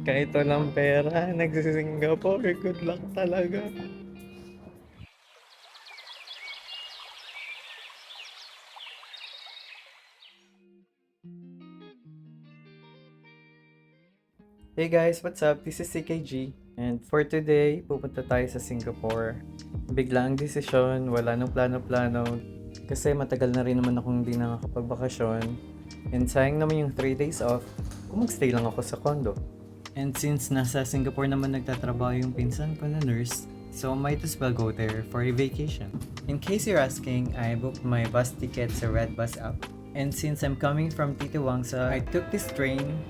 Kahit walang pera, nagsi-Singapore, good luck talaga. Hey guys, what's up? This is CKG. And for today, pupunta tayo sa Singapore. Biglang desisyon, wala nang plano-plano. Kasi matagal na rin naman akong hindi nakakapagbakasyon. And sayang naman yung 3 days off, kung magstay lang ako sa condo. And since nasa Singapore naman nagtatrabaho yung pinsan ko na nurse, so might as well go there for a vacation. In case you're asking, I booked my bus ticket sa Redbus app. And since I'm coming from Titiwangsa, I took this train,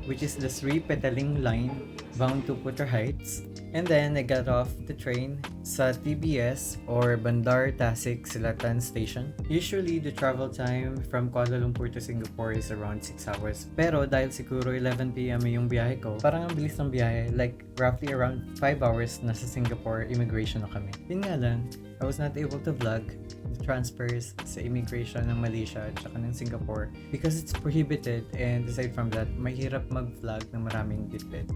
which is the Sri Petaling line, bound to Putra Heights. And then I got off the train sa TBS or Bandar Tasik Selatan Station. Usually the travel time from Kuala Lumpur to Singapore is around 6 hours. Pero dahil siguro 11 PM yung biyahe ko, parang ang bilis ng biyahe, like roughly around 5 hours nasa Singapore immigration na kami. Yun nga lang, I was not able to vlog the transfers sa immigration ng Malaysia at saka ng Singapore because it's prohibited, and aside from that, mahirap mag-vlog ng maraming bitbit.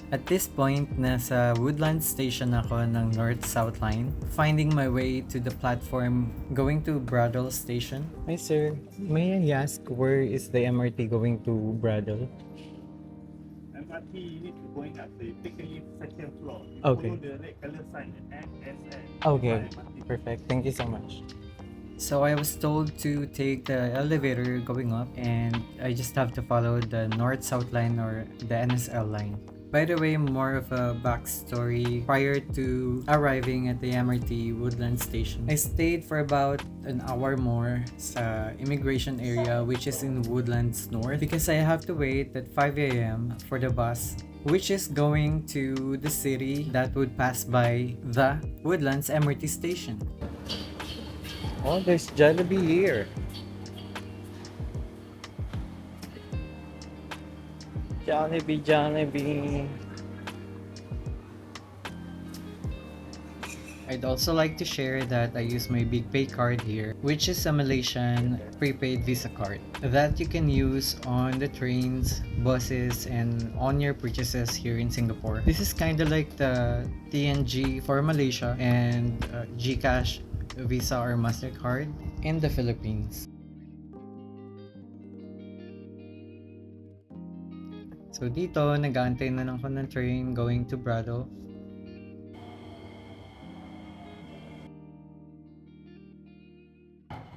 At this point, nasa Woodlands Station ako ng North-South Line, finding my way to the platform going to Bradel Station. Hi sir, may I ask where is the MRT going to Bradel? MRT, you need to go in up the take a lift second floor. Okay. Follow the red color sign MSN. Okay, MRT. perfect. Thank you so much. So I was told to take the elevator going up, and I just have to follow the North-South Line or the NSL line. By the way, more of a backstory. Prior to arriving at the MRT Woodlands Station, I stayed for about an hour more sa immigration area, which is in Woodlands North, because I have to wait at 5 a.m. for the bus, which is going to the city that would pass by the Woodlands MRT station. Oh, there's Jollibee here. Jollibee. I'd also like to share that I use my BigPay card here, which is a Malaysian prepaid Visa card that you can use on the trains, buses, and on your purchases here in Singapore. This is kind of like the TNG for Malaysia and GCash, Visa or MasterCard in the Philippines. So dito, nag-aantay na lang ako ng train going to Brado.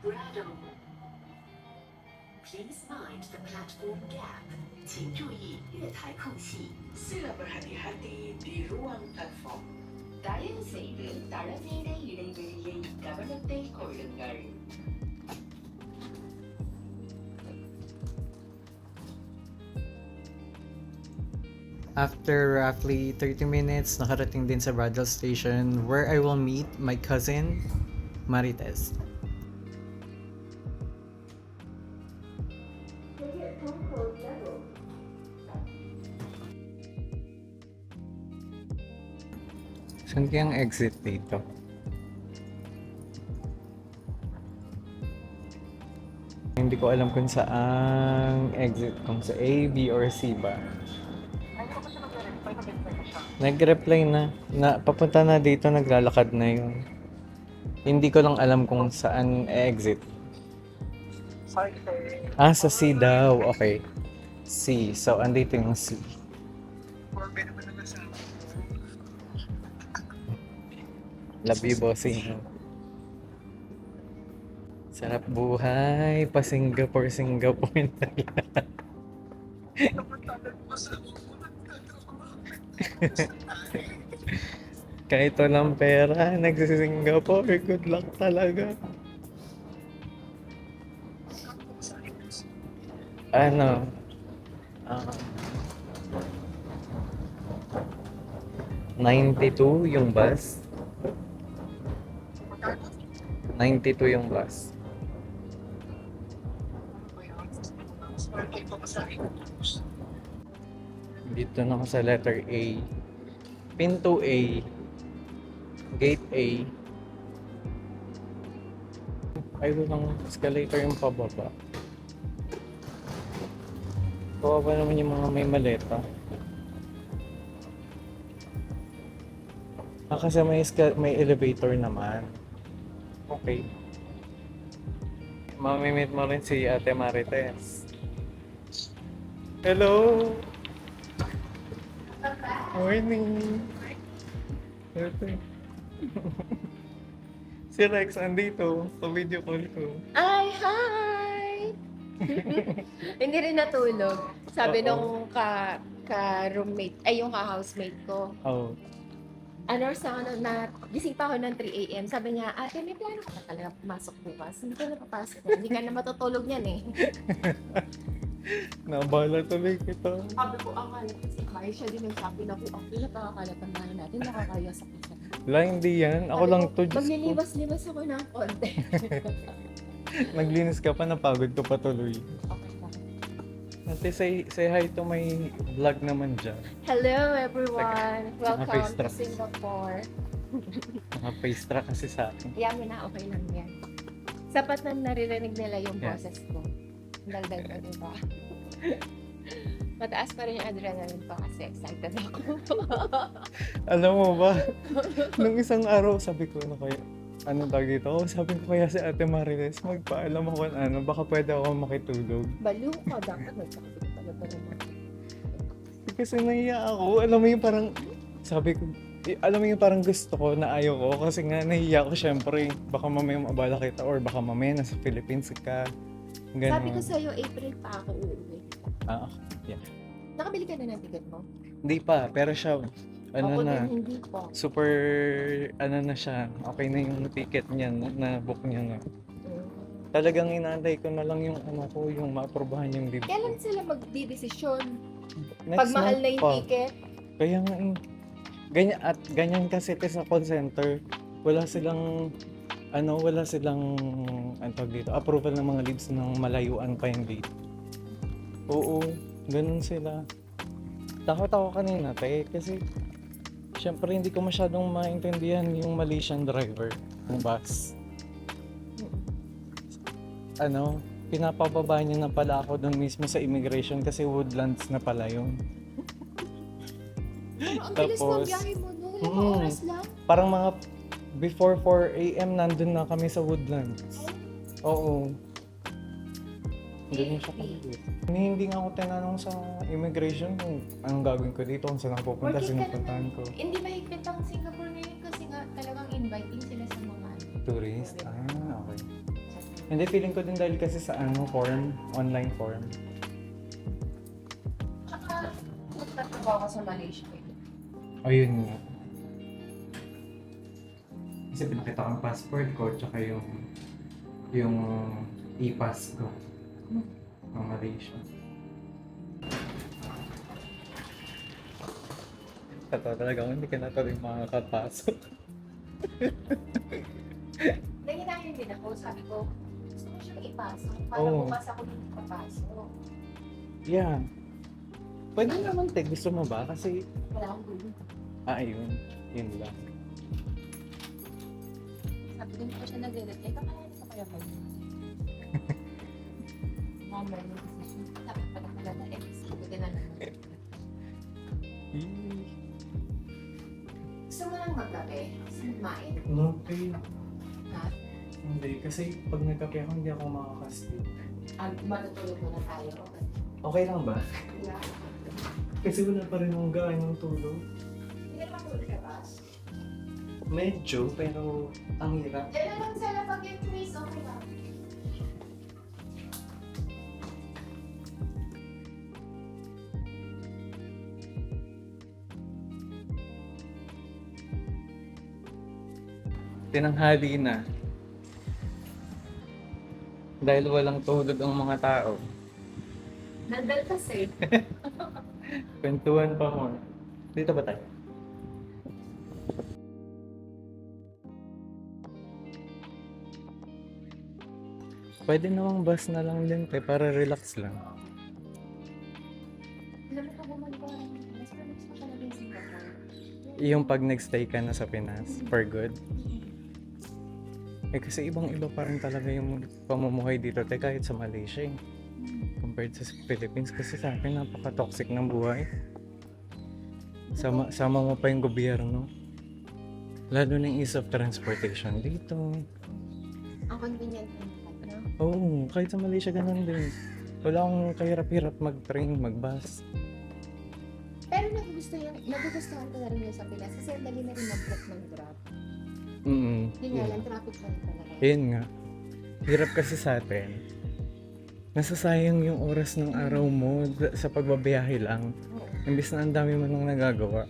Brado. Please mind the platform gap. 请注意月台空隙。 Sila berhati-hati di ruang platform. தயவு செய்து தளமேட இடைவெளியை கவனத்தில் கொள்ளுங்கள். After roughly 30 minutes, nakarating din sa Bradel Station where I will meet my cousin, Marites. Saan kayang exit dito? Hindi ko alam kung saan exit, kung sa A, B, or C ba. Nag-reply na papunta na dito, naglalakad na yun. Hindi ko lang alam kung saan exit. Ah, sa C daw. Okay. C. So, andito yung C. Love you, bossing. Sarap buhay. Pa-Singapore na lang. Kahit walang pera, nagsi-Singapore, good luck talaga. Ano? ah, 92 yung bus. 92 yung bus. Dito na ako sa letter A. Pinto A. Gate A. Ay, walang escalator yung pababa. Kawawa naman yung mga may maleta. Kasi may elevator naman. Okay. Mamimit mo rin si Ate Marites. Hello! Morning! Ate. Si Rex andito. Pa-video call ko. Ay, hi! Hindi rin natulog. Sabi Oo. nung ka-roommate, ay yung ka-housemate ko. Oh. Ano, sa ano, na, gising pa ako ng 3 a.m. Sabi niya, ate, may plano ka na talaga pumasok bukas. Hindi ka na papasok yan. Hindi ka na matutulog yan eh. Nabala tuloy kita. Sabi ko, akala ko si Kai, siya din nagsabi na kung ako nakakakalat ang bahay natin, nakakaya sa kita. Wala, hindi yan. Ako lang to. Diyos ko. Magliliwas-liwas ako ng konti. Naglinis ka pa, napagod ko pa tuloy. Okay lang. Ate, say hi to my vlog naman dyan. Hello everyone! Welcome Naka-face to track. Singapore. Naka-face track kasi sa akin. Kaya mo na, okay lang yan. Sapat na naririnig nila yung Yeah. boses ko. Dagdag ko, diba? Mataas pa rin yung adrenaline ko kasi excited ako. Alam mo ba, nung isang araw, sabi ko, ano tawag dito? Sabi ko kaya si Ate Marites, magpaalam ako ano, baka pwede ako makitulog. Baliw ka, dapat nagkakabit talaga naman. Kasi nahiya ako, alam mo yung parang, sabi ko, alam mo yung parang gusto ko na ayaw ko kasi nga nahiya ko syempre, baka mamaya mabala kita or baka mamaya nasa Philippines ka. Ganun. Sabi ko sa'yo, April pa ako uuwi. Ah, Nakabili ka na ng ticket mo? hindi pa, pero siya, ano Ako na, din, hindi pa. super, ano na siya, okay na yung ticket niya, na-book niya na. Mm. Talagang inaantay ko na lang yung ano ko, yung maaprobahan yung leave. Kailan sila magdidesisyon? Next Pag mahal month na yung pa. ticket? Kaya nga ganyan, at ganyan kasi ito sa call center, wala silang ano tawag dito, approval ng mga leaves ng malayuan pa yung date. Oo, ganun sila. Takot ako kanina, kasi syempre hindi ko masyadong maintindihan yung Malaysian driver ng bus. Ano, pinapababa niya na pala ako doon mismo sa immigration kasi Woodlands na pala yun. Pero ang bilis Tapos, ng biyahe mo, no? Ilang mm. oras lang? Parang mga before 4 a.m. nandun na kami sa Woodlands. Oo. Ganun siya kabilis. Hindi nga ako tinanong sa immigration kung anong gagawin ko dito, kung saan ako pupunta, Working ka sinupuntahan ko. Hindi mahigpit ang Singapore ngayon kasi nga talagang inviting sila sa mga Tourist? Ah, okay. Hindi, feeling ko din dahil kasi sa form, online form. Tsaka, magtatrabaho ka sa Malaysia. Ayun nga. Kasi pinakita ko ang passport ko, tsaka yung e-pass ko ng Malaysia. Totoo talaga, hindi ka na tuloy makakapasok. Nanginahin din ako, sabi ko, gusto ko siyang ipasok. Para Oo. bukas ako hindi papasok. Yeah. Pwede naman, te. Gusto mo ba? Kasi, Wala akong gulo. ayun. Yun lang. Sabi din ko siya nag-edit. Kakayanin ko kaya kayo. Mama, yung decision. Dapat pala pala na buti na naman. Gusto mo lang magkape? Gusto mo kumain? Okay. Ha? Hindi. Kasi pag nagkape ako, hindi ako makakasleep. Matutulog muna tayo. Okay. Okay lang ba? Yeah. Kasi wala pa rin akong gaano tulog. Hindi naman tulog ka ba? Medyo, pero ang hirap. Diyan na lang sila pag yung twist, okay lang. Tinanghali na. Dahil walang tulog ang mga tao. Nandal kasi. Kwentuhan pa mo. Dito ba tayo? Pwede namang bus na lang din, te, para relax lang. Alam mo pa bumalik ko lang. Mas products ko talaga yung Singapore. Yung pag nag-stay ka na sa Pinas, for good. Kasi ibang-iba pa rin talaga yung pamumuhay dito, te, kahit sa Malaysia eh. Compared sa Philippines, kasi sa akin napaka-toxic ng buhay. Sama mo pa yung gobyerno. Lalo ng ease of transportation dito. Ang convenient na, no? Oo, kahit sa Malaysia ganun din. Wala akong kahirap-hirap mag-train, mag-bus. Pero nagugustuhan ko na rin yun sa Pinas kasi ang dali na rin mag-book ng Grab. Yun nga lang, traffic pa rin talaga. Yun nga. Hirap kasi sa atin. Nasasayang yung oras ng araw mo sa pagbabiyahe lang. Oo. Imbis na ang dami mo nang nagagawa.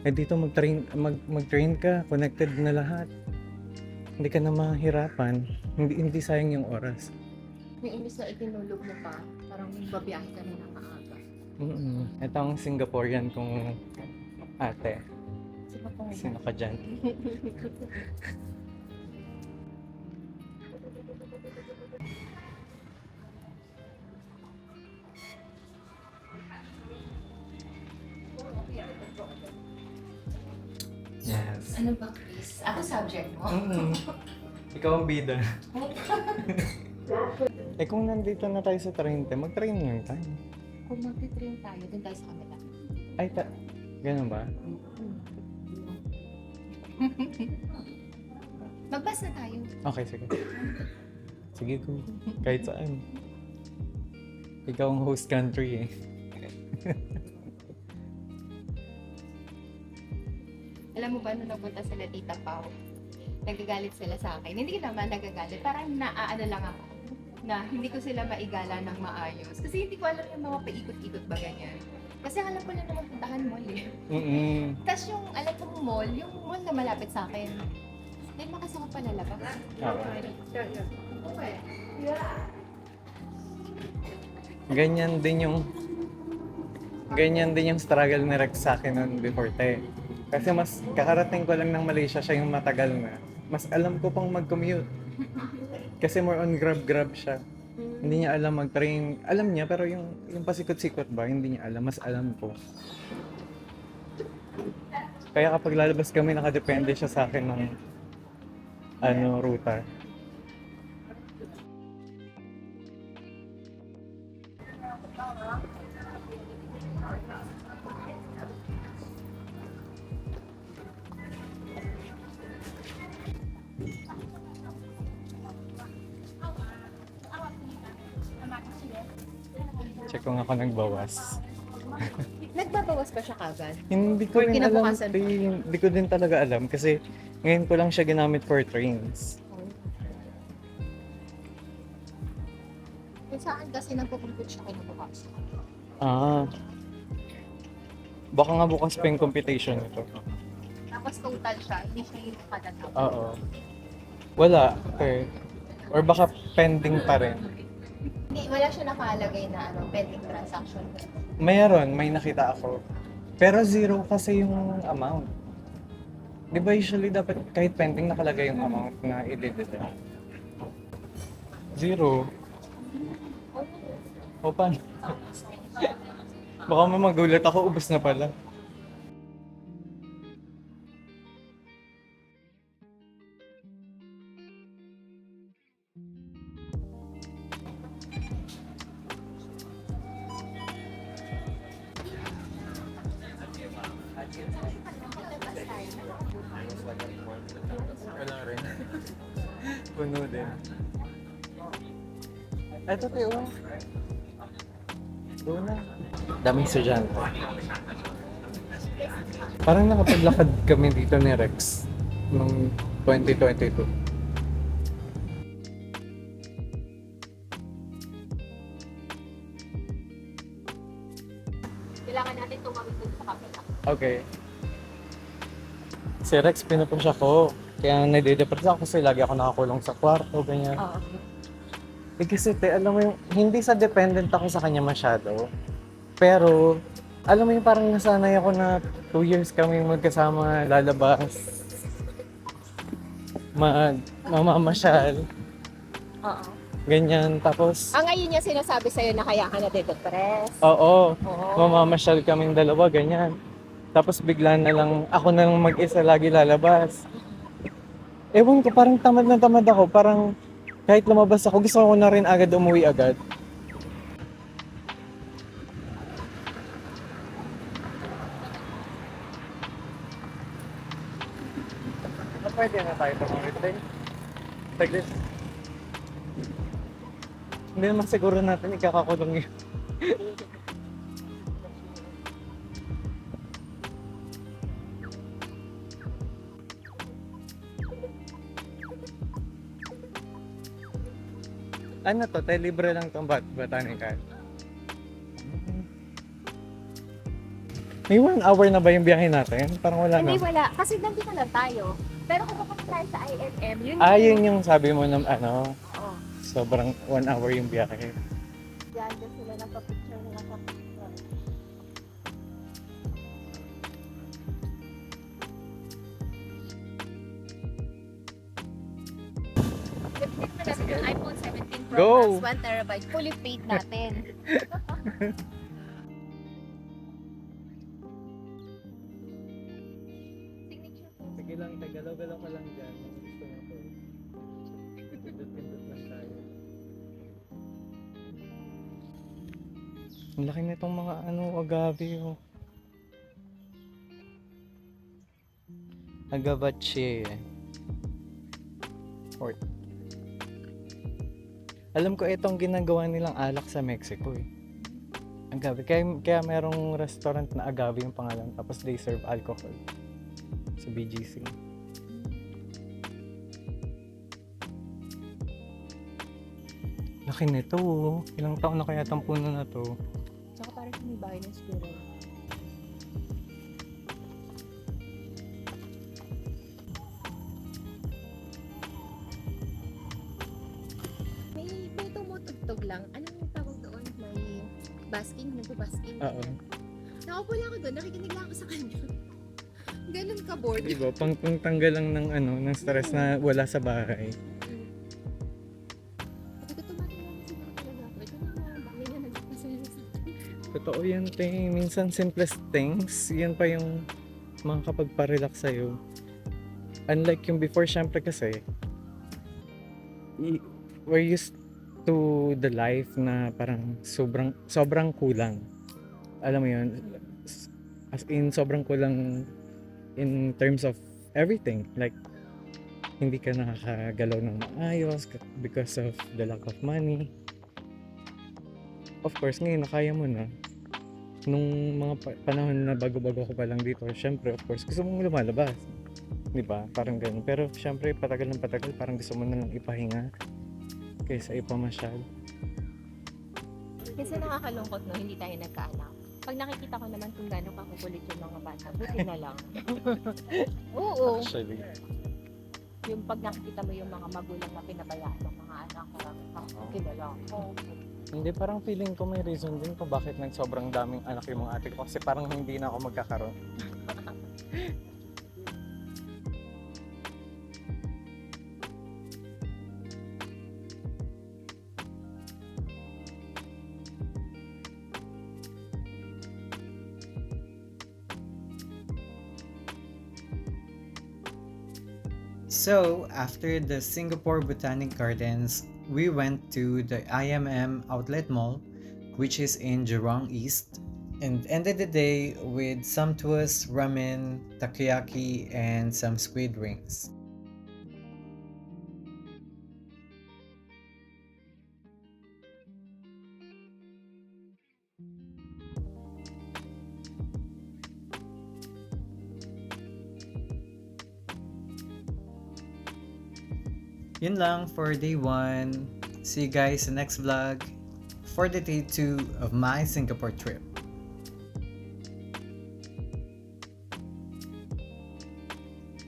Eh dito mag-train ka, connected na lahat. Hindi ka na mahirapan. Hindi sayang yung oras. Yung imbis na itinulog mo pa, parang babiyahe ka na ng maaga. Ito ang Singaporean kong ate. Sino pong Sino ka dyan? Yes. Ano ba, Chris? Ako subject mo? Ikaw ang bida. Eh kung nandito na tayo sa Trente, mag-train lang tayo. Kung mag-train tayo, dun tayo sa kanila. Ay, ganun ba? Mag-bus na tayo. Okay, sige. Sige ko. Kahit saan. Ikaw ang host country eh. Alam mo ba, nung napunta sila Tita Pao, nagagalit sila sa akin. Hindi naman nagagalit. Parang naaano lang ako na hindi ko sila maigala ng maayos. Kasi hindi ko alam yung mga paikot-ikot ba ganyan. Kasi alam ko lang naman puntahan mall eh. Tapos yung alam kong mall, yung mall na malapit sa akin. Hindi makasama pa lalabas. Okay. Ganyan din yung struggle ni Rex sa akin noon before te. Kasi mas kakarating ko lang ng Malaysia, siya yung matagal na. Mas alam ko pang mag-commute. Kasi more on grab siya. Hindi niya alam mag-train. Alam niya pero yung pasikot-sikot ba, hindi niya alam. Mas alam ko. Kaya kapag lalabas kami, nakadepende siya sa akin ng ruta. Check ko nga ako nagbawas. Nagbabawas pa siya kagad. Hindi ko Or rin alam, kinabukasan pa? hindi ko din talaga alam kasi ngayon ko lang siya ginamit for trains. Kung saan kasi nagpupumput siya kinabukasan. Baka nga bukas pa yung computation nito. Tapos total siya, hindi siya yung kada tao. Oo. Wala. Okay. Or baka pending pa rin. Hindi, wala siya nakalagay na pending transaction. Mayroon, may nakita ako. Pero zero kasi yung amount. Di ba usually dapat kahit pending nakalagay yung amount na i-debit? Zero. O paano? Baka magulat ako, ubos na pala. Wala rin. Puno din. Eto tayo. Doon na. Daming estudyante. Parang nakapaglakad kami dito ni Rex noong 2022. Kailangan natin tumawid dun sa kapila. Okay. Si Rex pinupush ako. Kaya nade-depress ako kasi lagi ako nakakulong sa kwarto, ganyan. Oo. Eh kasi alam mo yung, hindi sa dependent ako sa kanya masyado. Pero, alam mo yung parang nasanay ako na 2 years kami magkasama, lalabas, mamamasyal, Oo. ganyan. Tapos, Ngayon niya sinasabi sa'yo na kaya ka na-depress. oo, Oo. mamamasyal kaming dalawa, ganyan. Tapos bigla na lang, ako na lang mag-isa lagi lalabas. Ewan ko, parang tamad na tamad ako. Parang kahit lumabas ako, gusto ko na rin agad umuwi agad. pwede na tayo tumawid din. Saglit. Hindi naman siguro natin ikakakulong yun. Ano to? Libre lang itong botanical. May 1 hour na ba yung biyahe natin? Parang wala Hindi, na. wala. Kasi nandito lang tayo. Pero kung pupunta tayo sa IMM, yun Yun yung sabi mo ng ano, Oo. sobrang 1 hour yung biyahe. Yan, dyan sila nagpa-picture na naka-picture. Flip mo natin yung iPhone 17 Pro Go! Max 1 terabyte. Fully paid natin. Signature po. Sige lang, tagalaw-galaw ka lang dyan. Kung gusto mo to. Pindot-pindot lang tayo. Ang laki nitong mga agave oh. Agavache. Or alam ko itong ginagawa nilang alak sa Mexico eh. Agave. Kaya merong restaurant na agave yung pangalan tapos they serve alcohol sa BGC. Laki nito oh. Ilang taon na kaya itong puno na to? Tsaka parang may bahay ng squirrel. May tumutugtog lang. Anong tawag doon? May basking? Nagpo-basking? Oo. Nakaupo lang ako doon. Nakikinig lang ako sa kanya. Ganun ka bored. Diba? Pangtanggal lang ng ng stress na wala sa bahay. Sabi ko, tumating lang kasi talaga ako. Ito na nga, bakit na nagpasaya sa akin? Totoo yan, te. Minsan simplest things, yan pa yung makakapagpa-relax sa'yo. Unlike yung before, syempre kasi, we're used to the life na parang sobrang kulang. Alam mo yun, as in sobrang kulang in terms of everything. Like, hindi ka nakakagalaw ng maayos because of the lack of money. Of course, ngayon nakaya mo na. Nung mga panahon na bago-bago ko pa lang dito, syempre, of course, gusto mong lumalabas. Diba? Parang ganun. Pero syempre, patagal ng patagal, parang gusto mo na lang ipahinga kaysa ipamasyal. Kasi nakakalungkot no, hindi tayo nagkaanak. Pag nakikita ko naman kung gano'ng kakukulit yung mga bata, buti na lang. Oo. Actually. Yung pag nakikita mo yung mga magulang na pinabayaan ng mga anak, kilala ko. Hindi, parang feeling ko may reason din kung bakit sobrang daming anak yung mga ate ko. Kasi parang hindi na ako magkakaroon. So, after the Singapore Botanic Gardens, we went to the IMM Outlet Mall, which is in Jurong East, and ended the day with sumptuous ramen, takoyaki, and some squid rings. Yun lang for day 1. See you guys in the next vlog for the day 2 of my Singapore trip.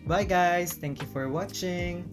Bye guys, thank you for watching.